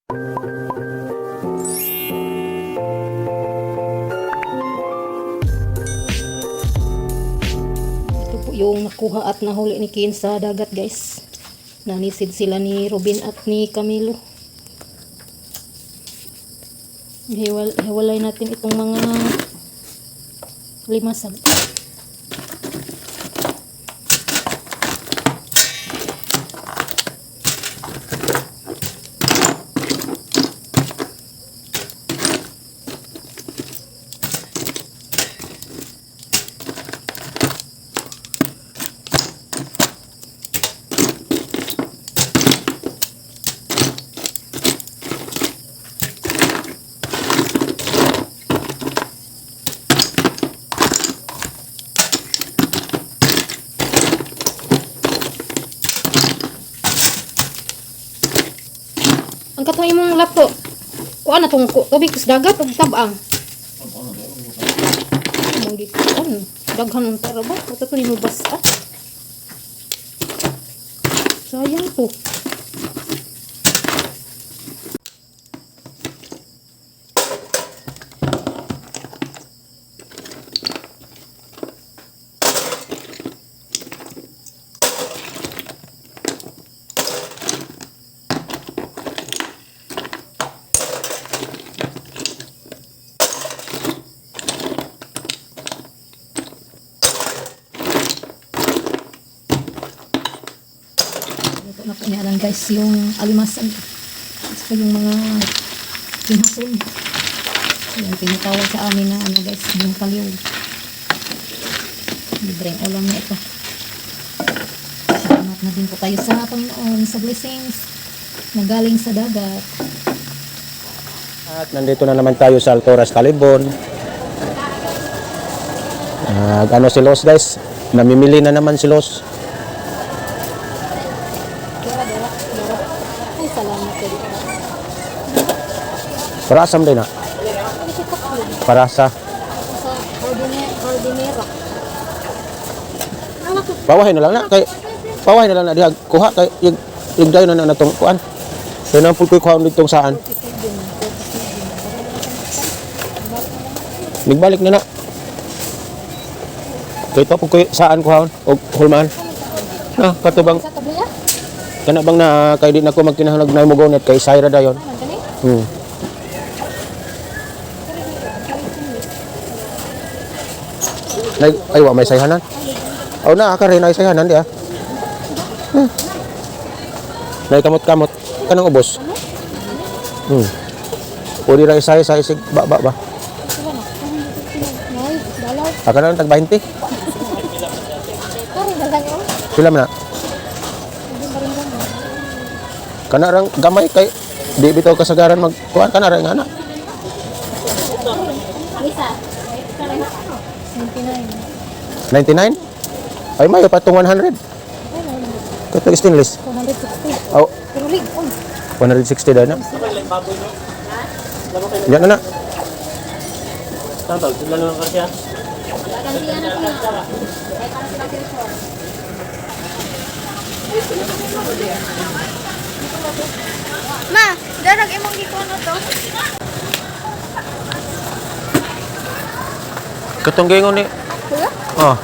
Ito po yung nakuha at nahuli ni Kin sa dagat, guys. Nanisid sila ni Robin at ni Camilo. Hiwalay natin itong mga limasag. Ang katong imong laptop. Kuan na tong tubig sa dagat ug tabang. Mong gikuan. Daghan ang tara ba? Ito to nimo basta. Sayang to. Na po niya lang, guys, yung alimasan at yung mga pinhason. Yung tinatawag sa amin na ano, guys, yung kaliw. Libreng ulam na ito. Salamat na din po tayo sa Panginoon sa blessings na galing sa dagat. At nandito na naman tayo sa Alcoraz, Talibon. Ano si Los, guys? Namimili na naman si Los. Ay, salamat po. Parasam din na. Parasa. Sa Cardinera. Pawahin na lang na. Pawahin na lang na. Diha, kuha. Yung dayo na natong kuhan. Kaya na po kuha ditong saan. Nagbalik na na. Kaya pa po saan kuha. O hulmaan. Na, katubang. Sa tabliya? Kana bang na kay di na ko magkinahalag na mo gonet kay Syra dayon. Ay wa may sayhanan. Aw na ka rin ay sayhanan di ah. Nay kamot-kamot kanang ubos. Pwede ra isay sa isig ba. Nay, dalaw. Aka na tag 20. Pare dalang. Pila man na? Kana rang gamay kay di bitaw kasagaran magkuan kana ra nga na. Lisa. 99. 99? Ay mayo patong 100. Kato stainless. 160. Oh, Pero lig. 160 daw na. Yan na na. Tantol, sila naman kasi ah. Gantian na ko. Ma, darag imong gikuan to. Katong gingon ni. Kuya? Oh.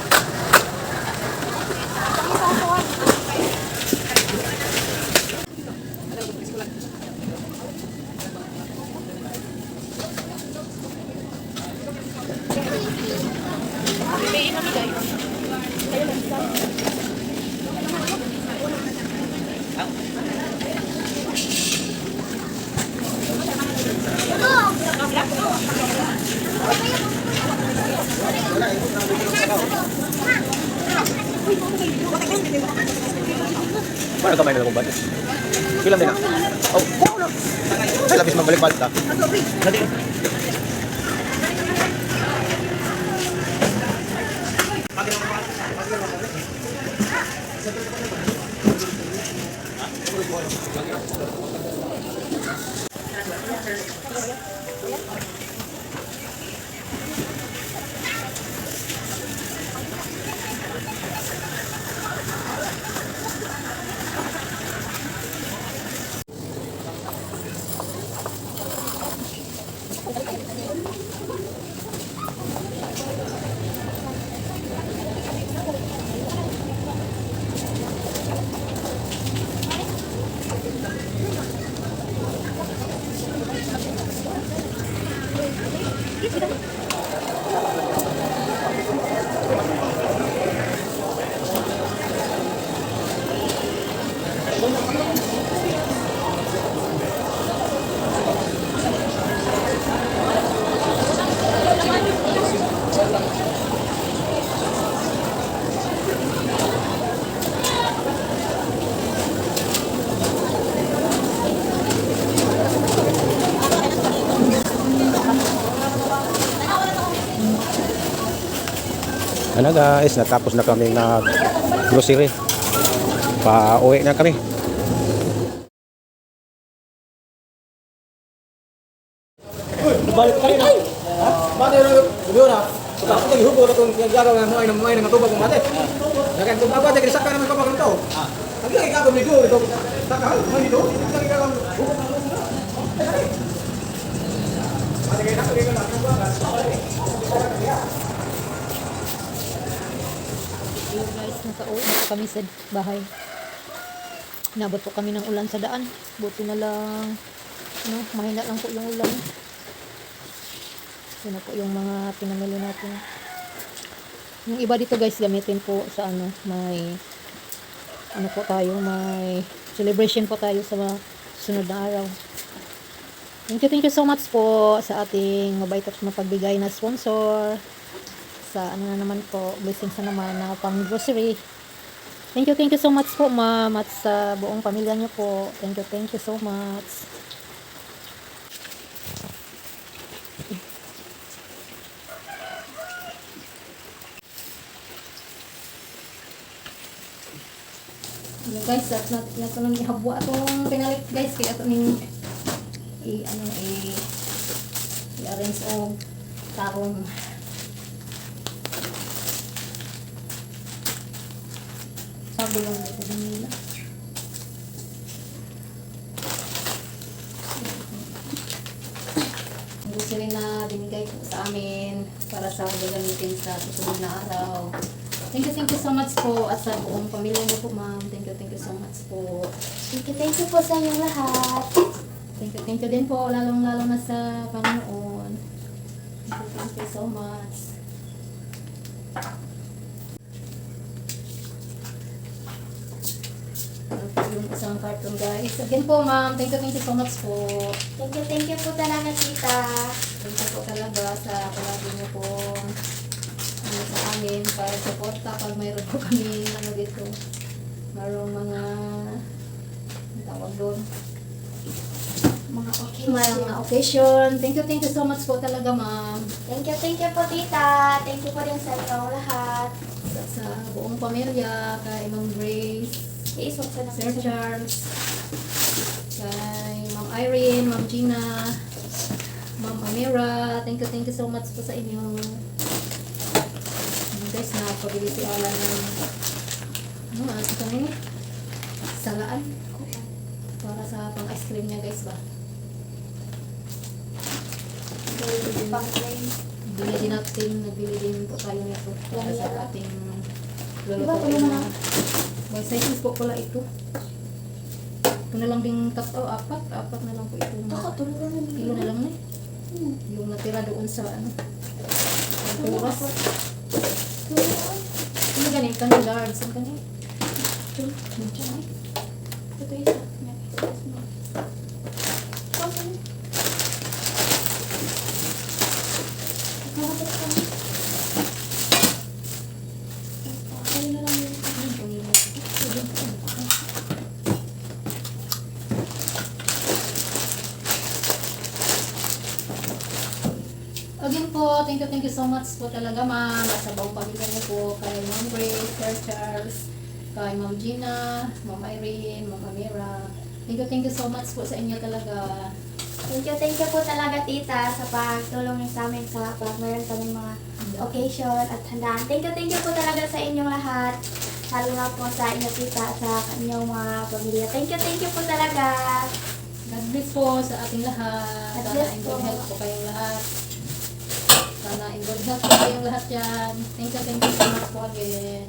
Mana kamay na lang ba? Kilang din na. Oh, wow na. Ay, labis mabalik-balik ta. Nadi. Ano guys, natapos na kami na grocery. Pa-uwi na kami. Balik ka rin na. Ha? Bakit yung gulo na? Tapos naghihubo na itong gagawa ng mga natubag ng mate. Nakan itong abad, nagrisaka naman kapag ng tao. Ang lagi gagawin nito, ito. Takahal, mga nito. Ang lagi gagawin. Hubog ng loob na. Mati kayo na, kaya na. Hello guys, nakauwi na po kami sa bahay. Nabot po kami ng ulan sa daan. Buti na lang, mahina lang po yung ulan. Yun na po yung mga pinamili natin. Yung iba dito guys, gamitin po sa may celebration po tayo sa mga sunod na araw. Thank you so much po sa ating mabait at mapagbigay na sponsor. Sa na naman po, blessings na naman na pang grocery. Thank you so much po ma'am at sa buong pamilya niyo po. Thank you so much. Guys, at nato nang ihabwa atong pinalit guys, kaya ato ning i-arrange o tarong. Sabi lang dito din nila. Gusto rin na binigay po sa amin para sa gagamitin sa susunod na araw. Thank you so much po at sa buong pamilya niyo po ma'am. Thank you so much po. Thank you po sa inyong lahat. Thank you din po, lalong-lalo na sa Panginoon. Thank you so much. Yung isang carton guys. Again po ma'am, thank you so much po. Thank you po talaga, tita. Thank you po talaga sa palagi niyo po sa amin para suporta pag mayroon po kami dito. Mayroong mga tawag doon. Mga Mga occasion. Thank you so much po talaga ma'am. Thank you po, tita. Thank you po din sa inyong lahat. Sa buong pamilya, kay Ma'am Grace, Iisok sa Sir Charles, kay Ma'am Irene, Ma'am Gina, Ma'am Amira. Thank you so much po sa inyo. Guys, napabili si Alan ng ito kanina? Salaan. Para sa pang-ice cream niya guys ba? Nagbili din po tayo nito para sa ating lulutuin na. May sizes po pala ito. Ito na lang ding apat na lang po ito. Kilo na lang na yung natira doon sa oras. Ano ganit? Kanil guards. Ano ganit? Ito isa. Again po, thank you so much po talaga ma'am at sa buong pamilya niyo po kay Ma'am Grace, Sir Charles, kay Ma'am Gina, Ma'am Irene, Ma'am Amira. Thank you so much po sa inyo talaga. Thank you po talaga, tita, sa pagtulong niyo sa amin sa pag mayroon kaming mga occasion at handaan. Thank you po talaga sa inyong lahat. Lalo na po sa inyo, tita, at sa inyong mga pamilya. Thank you po talaga. God bless po sa ating lahat. God Sana bless in po. good health po kayong lahat. Sana in good health po kayong lahat yan. Thank you so much po again.